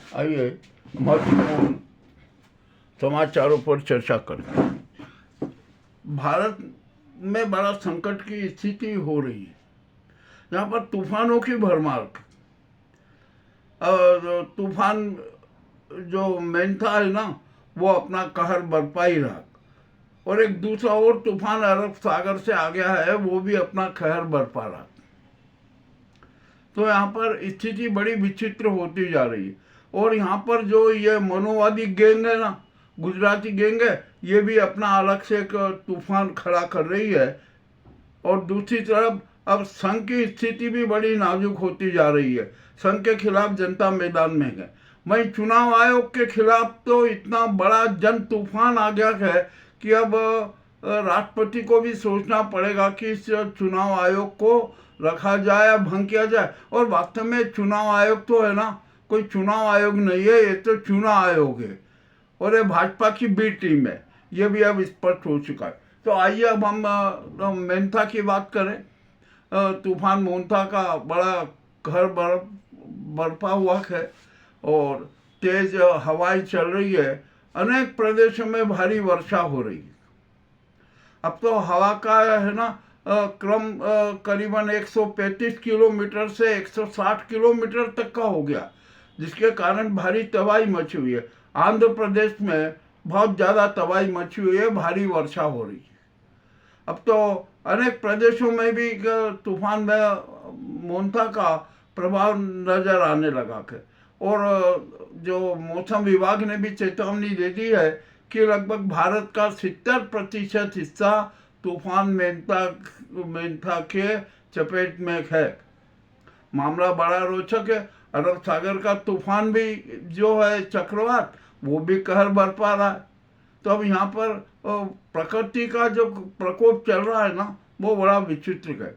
आइए महत्वपूर्ण समाचारों पर चर्चा करते हैं। भारत में बड़ा संकट की स्थिति हो रही है। यहाँ पर तूफानों की भरमार, और तूफान जो मेंथा है ना, वो अपना कहर बरपा ही रहा, और एक दूसरा और तूफान अरब सागर से आ गया है, वो भी अपना कहर बरपा रहा। तो यहाँ पर स्थिति बड़ी विचित्र होती जा रही है। और यहाँ पर जो ये मनोवादी गैंग है ना, गुजराती गैंग है, ये भी अपना अलग से एक तूफान खड़ा कर रही है। और दूसरी तरफ अब संघ की स्थिति भी बड़ी नाजुक होती जा रही है। संघ के खिलाफ जनता मैदान में है। वहीं चुनाव आयोग के खिलाफ तो इतना बड़ा जन तूफान आ गया है कि अब राष्ट्रपति को भी सोचना पड़ेगा कि इस चुनाव आयोग को रखा जाए या भंग किया जाए। और वास्तव में चुनाव आयोग तो है ना, कोई चुनाव आयोग नहीं है, ये तो चुनाव आयोग है, और ये भाजपा की बी टीम है। ये भी अब स्पष्ट हो चुका है। तो आइए अब हम मेंथा की बात करें। तूफान मोंथा का बड़ा कहर बरपा हुआ है और तेज हवाएं चल रही है। अनेक प्रदेशों में भारी वर्षा हो रही है। अब तो हवा का है ना क्रम करीबन 135 किलोमीटर से 160 किलोमीटर तक का हो गया, जिसके कारण भारी तबाही मची हुई है। आंध्र प्रदेश में बहुत ज़्यादा तबाही मची हुई है, भारी वर्षा हो रही है। अब तो अनेक प्रदेशों में भी तूफान में मोंथा का प्रभाव नजर आने लगा है। और जो मौसम विभाग ने भी चेतावनी दे दी है कि लगभग भारत का 70% हिस्सा तूफान मेंथा के चपेट में है। मामला बड़ा रोचक है। अरब सागर का तूफान भी जो है चक्रवात, वो भी कहर बरपा रहा है। तो अब यहाँ पर प्रकृति का जो प्रकोप चल रहा है ना, वो बड़ा विचित्र है।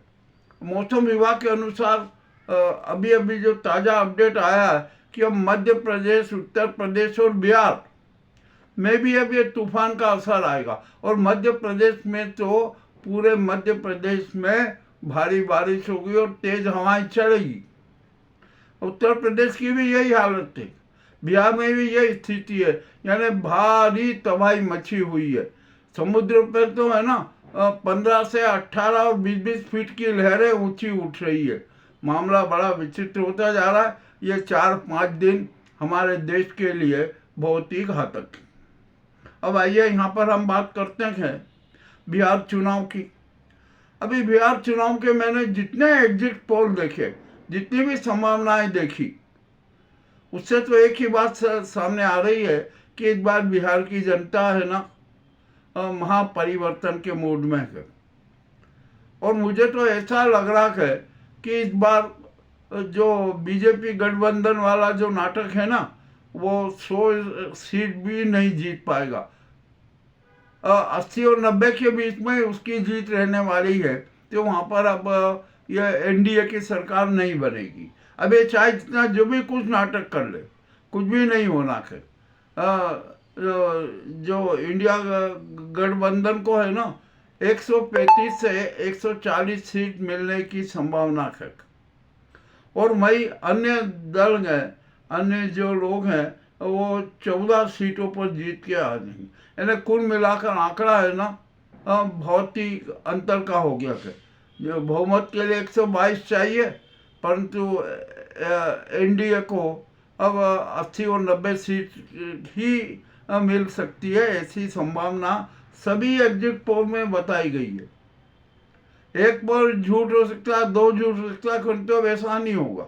मौसम विभाग के अनुसार अभी अभी जो ताज़ा अपडेट आया है कि अब मध्य प्रदेश, उत्तर प्रदेश और बिहार में भी अब ये तूफान का असर आएगा। और मध्य प्रदेश में तो पूरे मध्य प्रदेश में भारी बारिश होगी और तेज हवाएं चलेगी। उत्तर प्रदेश की भी यही हालत है, बिहार में भी यही स्थिति है। यानी भारी तबाही मची हुई है। समुद्र पर तो है ना 15 से 18 और 20-20 फीट की लहरें ऊंची उठ रही है। मामला बड़ा विचित्र होता जा रहा है। ये 4-5 दिन हमारे देश के लिए बहुत ही घातक है। अब आइए यहाँ पर हम बात करते हैं बिहार चुनाव की। अभी बिहार चुनाव के मैंने जितने एग्जिट पोल देखे, जितनी भी संभावनाएं देखी, उससे तो एक ही बात सामने आ रही है कि इस बार बिहार की जनता है ना महापरिवर्तन के मूड में है। और मुझे तो ऐसा लग रहा है कि इस बार जो बीजेपी गठबंधन वाला जो नाटक है ना, वो 100 सीट भी नहीं जीत पाएगा। 80 और 90 के बीच में उसकी जीत रहने वाली है। तो वहाँ पर अब यह एनडीए की सरकार नहीं बनेगी। अब ये चाहे जितना जो भी कुछ नाटक कर ले, कुछ भी नहीं होना है। जो इंडिया गठबंधन को है ना 135 से 140 सीट मिलने की संभावना है। और वही अन्य दल हैं, अन्य जो लोग हैं, वो 14 सीटों पर जीत के आ जाएंगे। यानी कुल मिलाकर आंकड़ा है ना बहुत ही अंतर का हो गया है। जो बहुमत के लिए 122 चाहिए, परंतु एनडीए को अब 80 और 90 सीट ही मिल सकती है, ऐसी संभावना सभी एग्जिट पोल में बताई गई है। एक पर झूठ हो सकता है, 2 झूठ हो सकता है, परंतु अब ऐसा नहीं होगा।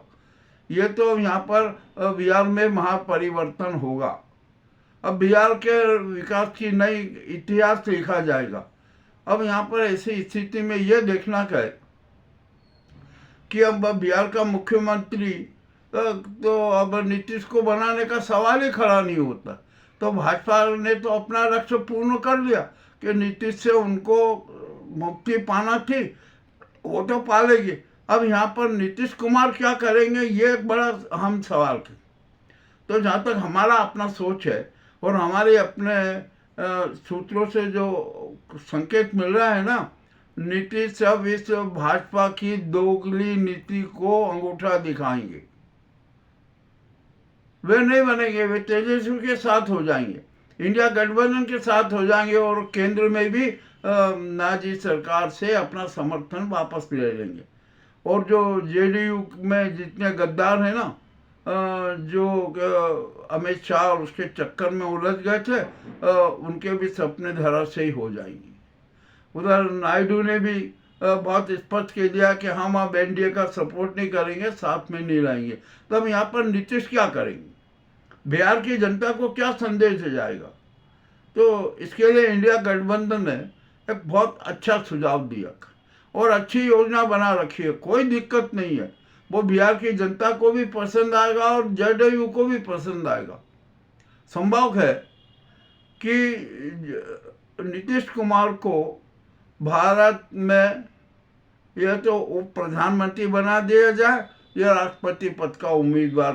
ये तो यहाँ पर बिहार में महापरिवर्तन होगा। अब बिहार के विकास की नई इतिहास लिखा जाएगा। अब यहाँ पर ऐसी स्थिति में यह देखना है कि अब बिहार का मुख्यमंत्री तो अब नीतीश को बनाने का सवाल ही खड़ा नहीं होता। तो भाजपा ने तो अपना लक्ष्य पूर्ण कर लिया कि नीतीश से उनको मुक्ति पाना थी, वो तो पा लेगी। अब यहाँ पर नीतीश कुमार क्या करेंगे, ये एक बड़ा अहम सवाल है। तो जहाँ तक हमारा अपना सोच है और हमारे अपने सूत्रों से जो संकेत मिल रहा है ना, नीतीश अब इस भाजपा की दोगली नीति को अंगूठा दिखाएंगे। वे नहीं बनेंगे, वे तेजस्वी के साथ हो जाएंगे, इंडिया गठबंधन के साथ हो जाएंगे और केंद्र में भी नाजी सरकार से अपना समर्थन वापस ले लेंगे। और जो जेडीयू में जितने गद्दार हैं ना, जो अमित शाह और उसके चक्कर में उलझ गए थे, उनके भी सपने धराशायी हो जाएंगे। उधर नायडू ने भी बहुत स्पष्ट कह दिया कि हम अब एनडीए का सपोर्ट नहीं करेंगे, साथ में नहीं रहेंगे। तो अब यहाँ पर नीतीश क्या करेंगे, बिहार की जनता को क्या संदेश जाएगा? तो इसके लिए इंडिया गठबंधन ने एक बहुत अच्छा सुझाव दिया और अच्छी योजना बना रखी है, कोई दिक्कत नहीं है। वो बिहार की जनता को भी पसंद आएगा और जेडीयू को भी पसंद आएगा। संभव है कि नीतीश कुमार को भारत में यह तो उप प्रधानमंत्री बना दिया जाए या राष्ट्रपति पद का उम्मीदवार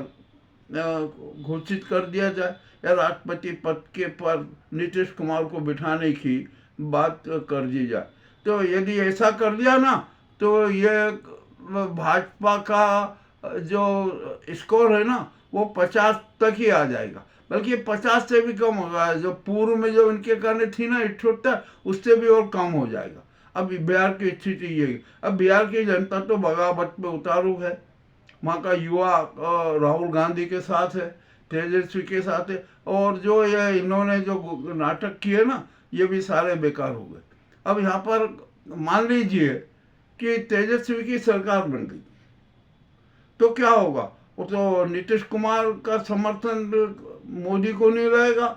घोषित कर दिया जाए, या राष्ट्रपति पद के पर नीतीश कुमार को बिठाने की बात कर दी जाए। तो यदि ऐसा कर दिया ना, तो ये भाजपा का जो स्कोर है ना, वो 50 तक ही आ जाएगा, बल्कि 50 से भी कम होगा। जो पूर्व में जो इनके करने थी ना 78, उससे भी और कम हो जाएगा। अब बिहार की स्थिति ये, अब बिहार की जनता तो बगावत पे उतारू है। वहाँ का युवा राहुल गांधी के साथ है, तेजस्वी के साथ है, और जो ये इन्होंने जो नाटक किए ना, ये भी सारे बेकार हो गए। अब यहाँ पर मान लीजिए कि तेजस्वी की सरकार बन गई, तो क्या होगा? वो तो नीतीश कुमार का समर्थन मोदी को नहीं रहेगा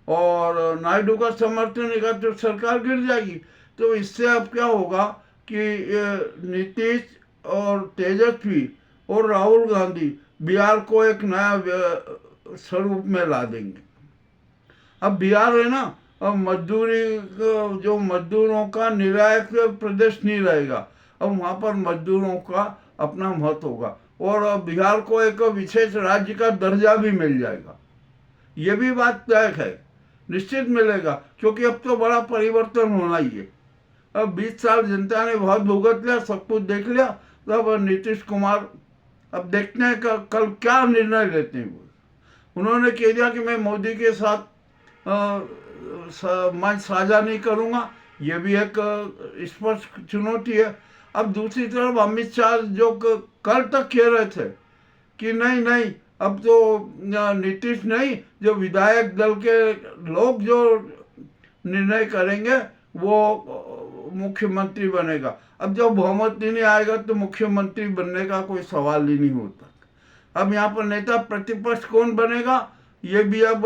और नायडू का समर्थन रहेगा, तो सरकार गिर जाएगी। तो इससे अब क्या होगा कि नीतीश और तेजस्वी और राहुल गांधी बिहार को एक नया स्वरूप में ला देंगे। अब बिहार है ना, अब मजदूरी जो मजदूरों का निर्णायक प्रदेश नहीं रहेगा, अब वहाँ पर मजदूरों का अपना मत होगा और बिहार को एक विशेष राज्य का दर्जा भी मिल जाएगा। ये भी बात तय है, निश्चित मिलेगा, क्योंकि अब तो बड़ा परिवर्तन होना ही है। अब 20 साल जनता ने बहुत भुगत लिया, सब कुछ देख लिया, तो अब नीतीश कुमार अब देखते हैं कल क्या निर्णय लेते हैं। वो उन्होंने कह दिया कि मैं मोदी के साथ मंच साझा नहीं करूंगा, ये भी एक स्पष्ट चुनौती है। अब दूसरी तरफ अमित शाह जो कल तक कह रहे थे कि नहीं नहीं, अब तो नीतीश नहीं, जो विधायक दल के लोग जो निर्णय करेंगे वो मुख्यमंत्री बनेगा। अब जब बहुमत नहीं आएगा तो मुख्यमंत्री बनने का कोई सवाल ही नहीं होता। अब यहाँ पर नेता प्रतिपक्ष कौन बनेगा, ये भी अब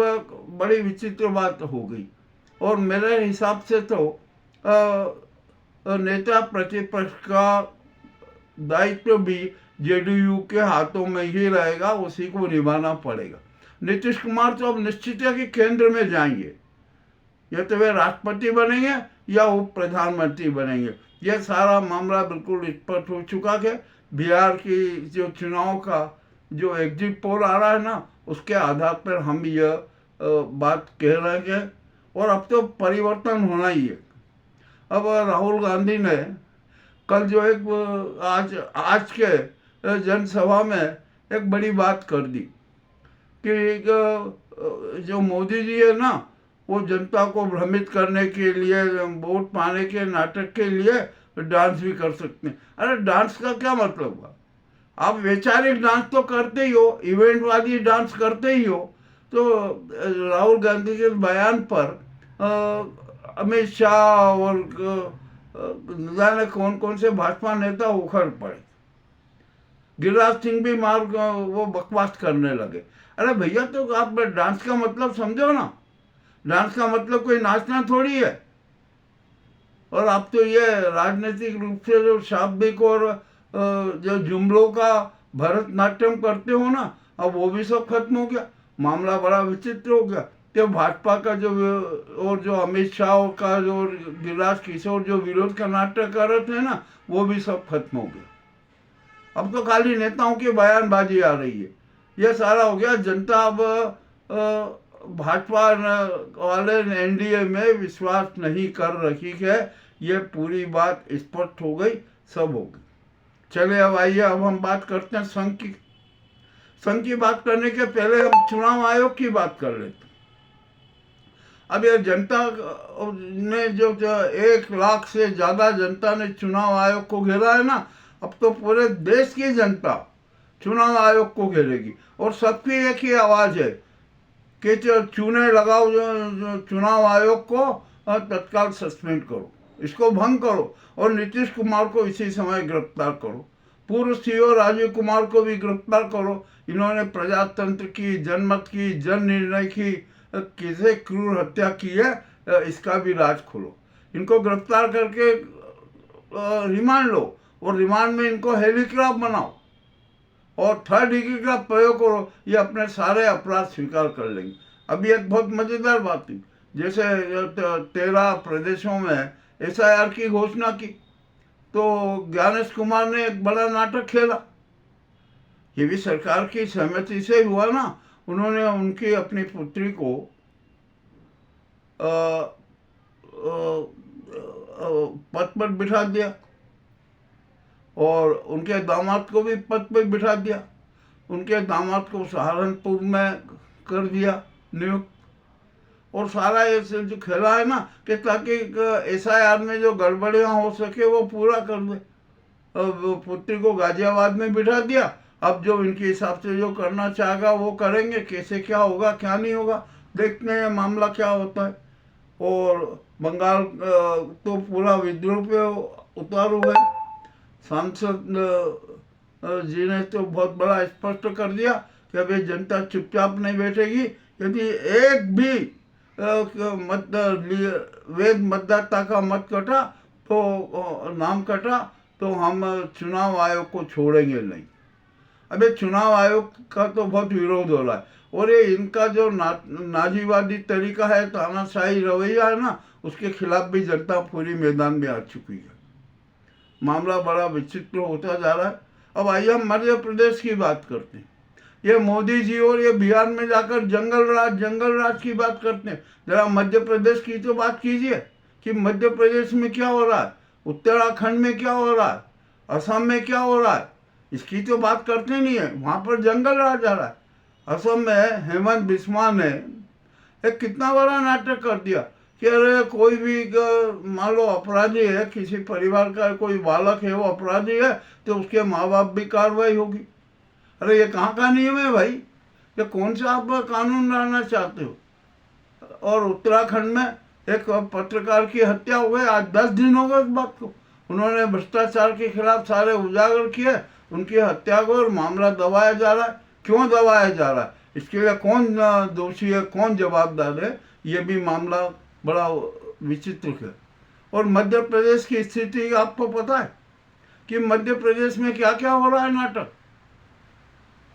बड़ी विचित्र बात हो गई। और मेरे हिसाब से तो नेता प्रतिपक्ष का दायित्व भी जेडीयू के हाथों में ही रहेगा, उसी को निभाना पड़ेगा। नीतीश कुमार तो अब निश्चित है कि केंद्र में जाएंगे, या तो वे राष्ट्रपति बनेंगे या उप प्रधानमंत्री बनेंगे। यह सारा मामला बिल्कुल स्पष्ट हो चुका है। बिहार की जो चुनाव का जो एग्जिट पोल आ रहा है ना, उसके आधार पर हम यह बात कह रहे हैं और अब तो परिवर्तन होना ही है। अब राहुल गांधी ने कल जो एक आज के जनसभा में एक बड़ी बात कर दी कि जो मोदी जी है ना, वो जनता को भ्रमित करने के लिए, वोट पाने के नाटक के लिए डांस भी कर सकते हैं। अरे डांस का क्या मतलब हुआ? आप वैचारिक डांस तो करते ही हो, इवेंट वाली डांस करते ही हो। तो राहुल गांधी के बयान पर अमित शाह और न जाने कौन कौन से भाजपा नेता उखड़ पड़े। गिरिराज सिंह भी वो बकवास करने लगे। अरे भैया, तो आप डांस का मतलब समझो ना, डांस का मतलब कोई नाचना थोड़ी है। और आप तो ये राजनीतिक रूप से जो शाब्दिक और जो जुमलों का भरतनाट्यम करते हो ना, अब वो भी सब खत्म हो गया। मामला बड़ा विचित्र हो गया। तो भाजपा का जो और जो अमित शाह का जो गिरिराज किशोर जो विरोध का नाटक कर रहे थे ना, वो भी सब खत्म हो गया। अब तो खाली नेताओं की बयानबाजी आ रही है। यह सारा हो गया। जनता अब भाजपा वाले एनडीए में विश्वास नहीं कर रही है। ये पूरी बात स्पष्ट हो गई, सब हो गई। चले अब आइए, अब हम बात करते हैं संघ की। संघ की बात करने के पहले हम चुनाव आयोग की बात कर लेते। अब ये जनता ने जो 1 लाख से ज्यादा जनता ने चुनाव आयोग को घेरा है ना, अब तो पूरे देश की जनता चुनाव आयोग को घेरेगी और सबकी एक ही आवाज है कि चूने लगाओ जो चुनाव आयोग को तत्काल सस्पेंड करो, इसको भंग करो और नीतीश कुमार को इसी समय गिरफ्तार करो। पूर्व सीईओ राजीव कुमार को भी गिरफ्तार करो। इन्होंने प्रजातंत्र की, जनमत की, जन निर्णय की किसे क्रूर हत्या की है, इसका भी राज खोलो। इनको गिरफ्तार करके रिमांड लो और रिमांड में इनको हेलीकॉप्टर बनाओ और 3rd डिग्री का प्रयोग करो, ये अपने सारे अपराध स्वीकार कर लेंगे। अभी एक बहुत मजेदार बात थी, जैसे 13 प्रदेशों में SIR की घोषणा की तो ज्ञानेश कुमार ने एक बड़ा नाटक खेला। ये भी सरकार की सहमति से हुआ ना। उन्होंने उनकी अपनी पुत्री को पद पर बिठा दिया और उनके दामाद को भी पद पर बिठा दिया। उनके दामाद को सहारनपुर में कर दिया नियुक्त। और सारा ये जो खेला है ना कि ताकि SIR में जो गड़बड़ियां हो सके वो पूरा कर दे। पुत्री को गाजियाबाद में बिठा दिया, अब जो इनके हिसाब से जो करना चाहेगा वो करेंगे। कैसे क्या होगा क्या नहीं होगा देखते हैं मामला क्या होता है। और बंगाल तो पूरा विद्रोह पे उतारू है। सांसद जी ने तो बहुत बड़ा स्पष्ट कर दिया कि अभी जनता चुपचाप नहीं बैठेगी। यदि एक भी वैध मतदाता का मत कटा तो नाम कटा तो हम चुनाव आयोग को छोड़ेंगे नहीं। अबे चुनाव आयोग का तो बहुत विरोध हो रहा है और ये इनका जो नाजीवादी तरीका है, तानाशाही रवैया है ना, उसके खिलाफ भी जनता पूरी मैदान में आ चुकी है। मामला बड़ा विचित्र होता जा रहा है। अब आइए हम मध्य प्रदेश की बात करते हैं। ये मोदी जी और ये बिहार में जाकर जंगल राज की बात करते हैं। जरा मध्य प्रदेश की तो बात कीजिए कि मध्य प्रदेश में क्या हो रहा है, उत्तराखंड में क्या हो रहा है, असम में क्या हो रहा है, इसकी तो बात करते नहीं है। वहां पर जंगल राज आ रहा है। असम में हेमंत बिस्वा ने एक कितना बड़ा नाटक कर दिया कि अरे कोई भी मान लो अपराधी है, किसी परिवार का कोई बालक है वो अपराधी है तो उसके माँ बाप भी कार्रवाई होगी। अरे ये कहाँ का नियम है भाई? ये कौन सा आप कानून लाना चाहते हो? और उत्तराखंड में एक पत्रकार की हत्या हो गई, आज 10 दिन हो गए इस बात को। उन्होंने भ्रष्टाचार के खिलाफ सारे उजागर किए, उनकी हत्या को, और मामला दबाया जा रहा है। क्यों दबाया जा रहा है? इसके लिए कौन दोषी है, कौन जवाबदार है, ये भी मामला बड़ा विचित्र है। और मध्य प्रदेश की स्थिति आपको पता है कि मध्य प्रदेश में क्या क्या हो रहा है नाटक।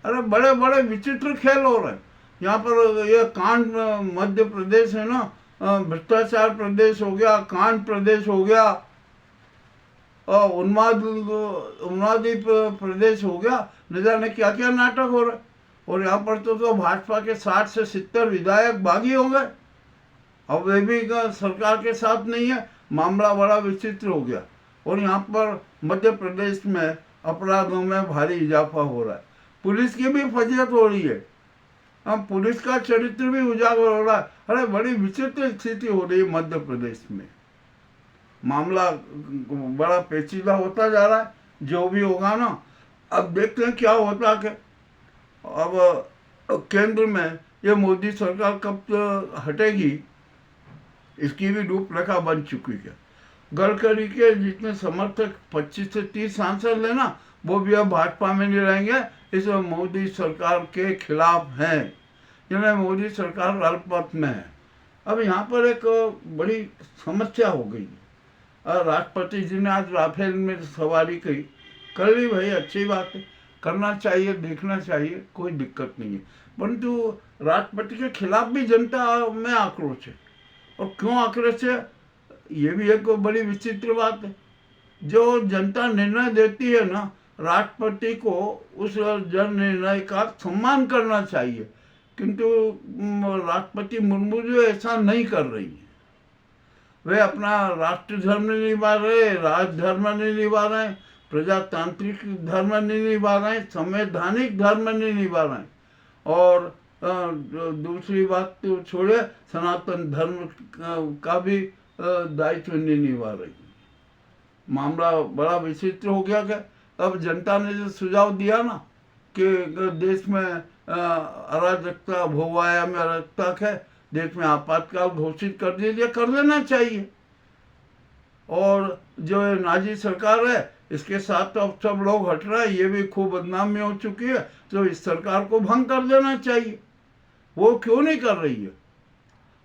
अरे बड़े बड़े विचित्र खेल हो रहे हैं यहाँ पर। ये कांड मध्य प्रदेश है ना, भ्रष्टाचार प्रदेश हो गया, कांड प्रदेश हो गया, उन्मादी प्रदेश हो गया, न जाने क्या क्या नाटक हो रहा है। और यहाँ पर तो भाजपा के 60 से 70 विधायक बागी हो गए। अब वे भी सरकार के साथ नहीं है। मामला बड़ा विचित्र हो गया। और यहाँ पर मध्य प्रदेश में अपराधों में भारी इजाफा हो रहा है। पुलिस की भी फजीहत हो रही है। पुलिस का चरित्र भी उजागर हो रहा है। अरे बड़ी विचित्र स्थिति हो रही है मध्य प्रदेश में। मामला बड़ा पेचीदा होता जा रहा है। जो भी होगा ना, अब देखते हैं क्या होता है। अब केंद्र में ये मोदी सरकार कब हटेगी, इसकी भी रूपरेखा बन चुकी है। गडकरी के जितने समर्थक 25 से 30 सांसद है ना, वो भी अब भाजपा में नहीं रहेंगे। इस मोदी सरकार के खिलाफ हैं, यानी मोदी सरकार अल्पमत में है। अब यहाँ पर एक बड़ी समस्या हो गई। राष्ट्रपति जी ने आज राफेल में सवारी की, कर ली भाई, अच्छी बात है, करना चाहिए, देखना चाहिए, कोई दिक्कत नहीं है। परंतु राष्ट्रपति के खिलाफ भी जनता में आक्रोश है। और क्यों आक्रोश है, ये भी एक बड़ी विचित्र बात है। जो जनता निर्णय देती है ना, राष्ट्रपति को उस जन निर्णय का सम्मान करना चाहिए। किंतु राष्ट्रपति मुर्मू जो ऐसा नहीं कर रही है। वे अपना राष्ट्र धर्म नहीं निभा रहे, राज धर्म नहीं निभा रहे, प्रजातांत्रिक धर्म नहीं निभा रहे हैं, संवैधानिक धर्म नहीं निभा रहे हैं, और दूसरी बात तो छोड़े, सनातन धर्म का भी दायित्व नहीं निभा रही। मामला बड़ा विचित्र हो गया। क्या अब जनता ने जो सुझाव दिया ना कि देश में अराजकता, भूवायाम में अराजकता है, देश में आपातकाल घोषित कर दीजिए, कर लेना चाहिए। और जो नाजी सरकार है, इसके साथ तो अब सब लोग हट रहे हैं, ये भी खूब बदनामी हो चुकी है, तो इस सरकार को भंग कर देना चाहिए। वो क्यों नहीं कर रही है?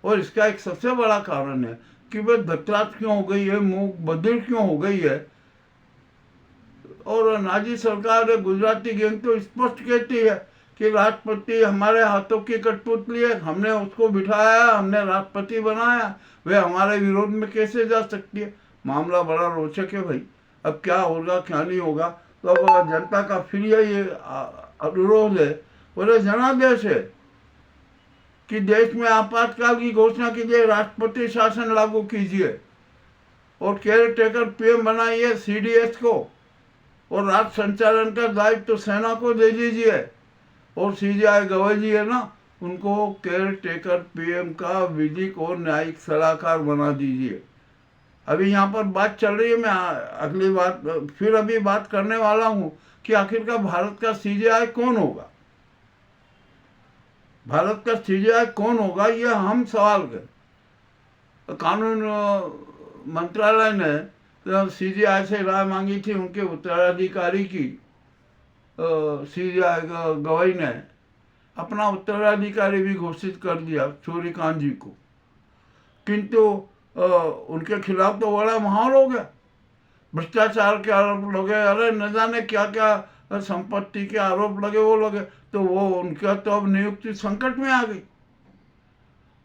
और इसका एक सबसे बड़ा कारण है कि वह धतरात क्यों हो गई है, मूक बधिर क्यों हो गई है। और नाजी सरकार, गुजराती गैंग तो स्पष्ट कहती है कि राष्ट्रपति हमारे हाथों की कठपुतली है, हमने उसको बिठाया, हमने राष्ट्रपति बनाया, वे हमारे विरोध में कैसे जा सकती है। मामला बड़ा रोचक है भाई। अब क्या होगा क्या नहीं होगा, तो अब जनता का फिर ये अनुरोध है, बोले जनादेश है कि देश में आपातकाल की घोषणा कीजिए, राष्ट्रपति शासन लागू कीजिए, और केयर टेकर पीएम बनाइए सीडीएस को, और राज्य संचालन का दायित्व तो सेना को दे दीजिए, और सीजीआई गवई जी है ना, उनको केयर टेकर पीएम का विधिक और न्यायिक सलाहकार बना दीजिए। अभी यहाँ पर बात चल रही है, मैं अगली बात फिर अभी बात करने वाला हूँ कि आखिरकार भारत का सीजीआई कौन होगा। भारत का सीजीआई कौन होगा, ये हम सवाल कर। कानून मंत्रालय ने सीजीआई से राय मांगी थी, उनके उत्तराधिकारी की। सीजीआई गवई ने अपना उत्तराधिकारी भी घोषित कर दिया, सूर्यकांत जी को, किंतु उनके खिलाफ तो बड़ा माहौल हो गया, भ्रष्टाचार के आरोप लगे, अरे न जाने क्या क्या संपत्ति के आरोप लगे, वो लगे, तो वो उनका तो अब नियुक्ति संकट में आ गई।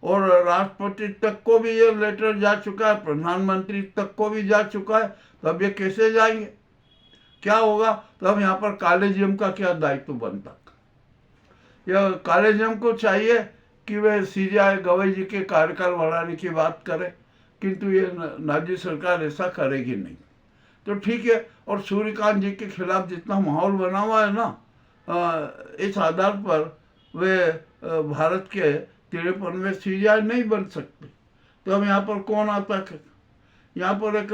और राष्ट्रपति तक को भी ये लेटर जा चुका है, प्रधानमंत्री तक को भी जा चुका है, तो अब ये कैसे जाएंगे, क्या होगा। तो अब यहाँ पर कॉलेजियम का क्या दायित्व बनता। यह कॉलेजियम को चाहिए कि वे सीजीआई गवई जी के कार्यकाल बढ़ाने की बात करे, किंतु ये नाजी सरकार ऐसा करेगी नहीं। तो ठीक है, और सूर्यकांत जी के खिलाफ जितना माहौल बना हुआ है ना, इस आधार पर वे भारत के 53वें सीजीआई नहीं बन सकते। तो अब यहाँ पर कौन आता है, यहाँ पर एक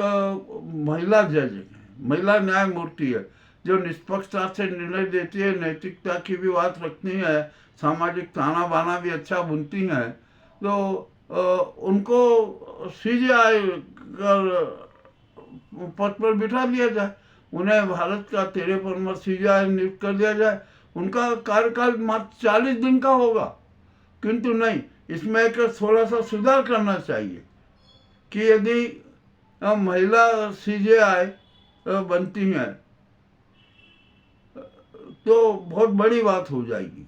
महिला जज है, महिला न्यायमूर्ति है, जो निष्पक्षता से निर्णय देती है, नैतिकता की भी बात रखती है, सामाजिक ताना बाना भी अच्छा बुनती हैं। तो उनको सीजीआई पद पर बिठा दिया जाए, उन्हें भारत का 53वां सीजीआई नियुक्त कर दिया जाए। उनका कार्यकाल मात्र 40 दिन का होगा, किंतु नहीं, इसमें एक थोड़ा सा सुधार करना चाहिए कि यदि महिला सीजीआई बनती हैं तो बहुत बड़ी बात हो जाएगी।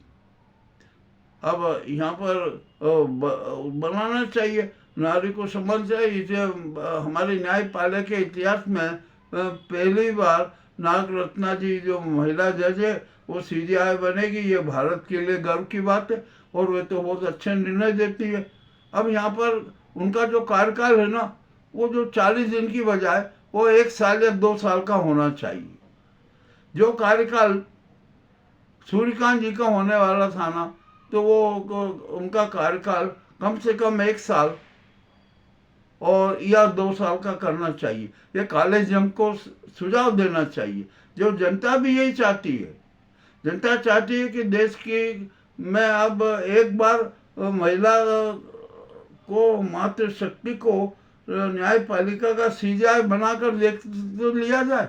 अब यहाँ पर बनाना चाहिए, नारी को समझ जाए। इसे हमारे न्यायपालिका के इतिहास में पहली बार नाग रत्ना जी जो महिला जज है वो सीजीआई बनेगी, ये भारत के लिए गर्व की बात है, और वे तो बहुत अच्छे निर्णय देती है। अब यहाँ पर उनका जो कार्यकाल है ना, वो जो 40 दिन की बजाय वो 1 साल या 2 साल का होना चाहिए। जो कार्यकाल सूर्यकांत जी का होने वाला था ना, तो वो उनका कार्यकाल कम से कम 1 साल और या 2 साल का करना चाहिए। ये कॉलेजियम को सुझाव देना चाहिए, जो जनता भी यही चाहती है। जनता चाहती है कि देश की में अब एक बार महिला को, मातृशक्ति को न्यायपालिका का सीजीआई बनाकर देख तो लिया जाए।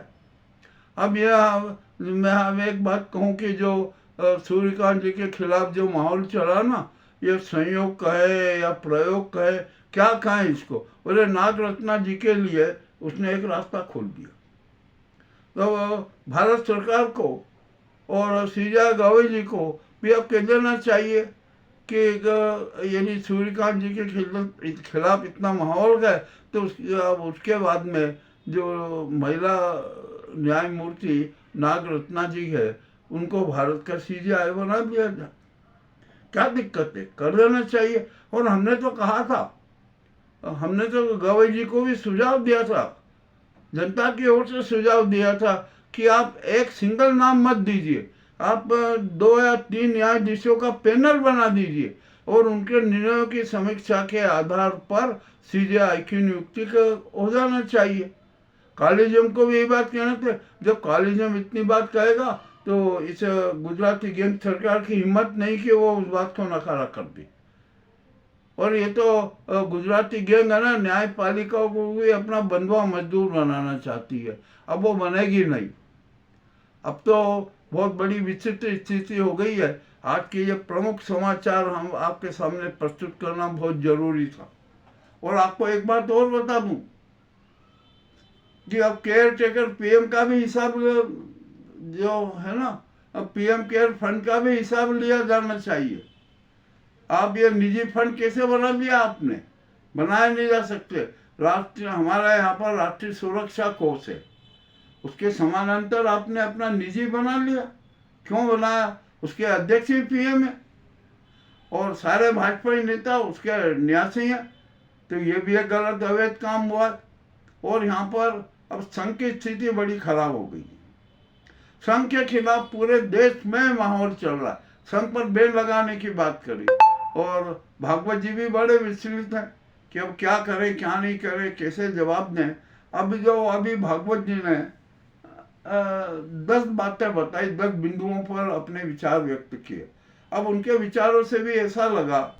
अब यह मैं एक बात कहूँ कि जो सूर्यकांत जी के खिलाफ जो माहौल चला ना, ये संयोग कहे या प्रयोग कहे, क्या कहें इसको, बोले नाग रत्ना जी के लिए उसने एक रास्ता खोल दिया। तो भारत सरकार को और सीजीआई गवई जी को भी अब कह देना चाहिए कि यदि सूर्यकांत जी के खिलाफ इतना माहौल है, तो अब उसके बाद में जो महिला न्यायमूर्ति नाग रत्ना जी है, उनको भारत का सीजीआई बना दिया जाए। क्या दिक्कत है, कर देना चाहिए। और हमने तो कहा था, हमने तो गवई जी को भी सुझाव दिया था, जनता की ओर से सुझाव दिया था कि आप एक सिंगल नाम मत दीजिए, आप 2 या 3 न्यायाधीशों का पैनल बना दीजिए और उनके निर्णयों की समीक्षा के आधार पर सीजेआई की नियुक्ति हो जाना चाहिए। कॉलेजियम को भी यही बात कहना थे। जब कॉलेजियम इतनी बात कहेगा तो इस गुजराती गैंग सरकार की हिम्मत नहीं कि वो उस बात को नकारा कर दी। और ये तो गुजराती गैंग है ना, न्यायपालिका को भी अपना बंधुआ मजदूर बनाना चाहती है। अब वो बनेगी नहीं। अब तो बहुत बड़ी विचित्र स्थिति हो गई है। आज के ये प्रमुख समाचार हम आपके सामने प्रस्तुत करना बहुत जरूरी था। और आपको एक बात और बता दूं कि अब केयर टेकर पीएम का भी हिसाब जो है ना, अब पीएम केयर फंड का भी हिसाब लिया जाना चाहिए। आप ये निजी फंड कैसे बना लिया आपने? बनाया नहीं जा सकते। राष्ट्रीय, हमारा यहाँ पर राष्ट्रीय सुरक्षा कोष है, उसके समानांतर आपने अपना निजी बना लिया। क्यों बनाया? उसके अध्यक्ष भी पीएम है और सारे भाजपाई नेता उसके न्यासी हैं। तो ये भी एक गलत अवैध काम हुआ। और यहाँ पर अब संघ की स्थिति बड़ी खराब हो गई। संघ के खिलाफ पूरे देश में माहौल चल रहा है। संघ पर बैन लगाने की बात करी और भागवत जी भी बड़े विचलित हैं कि अब क्या करें, क्या नहीं करें, कैसे जवाब दें। अभी भागवत जी ने 10 बातें बताई, 10 बिंदुओं पर अपने विचार व्यक्त किए। अब उनके विचारों से भी ऐसा लगा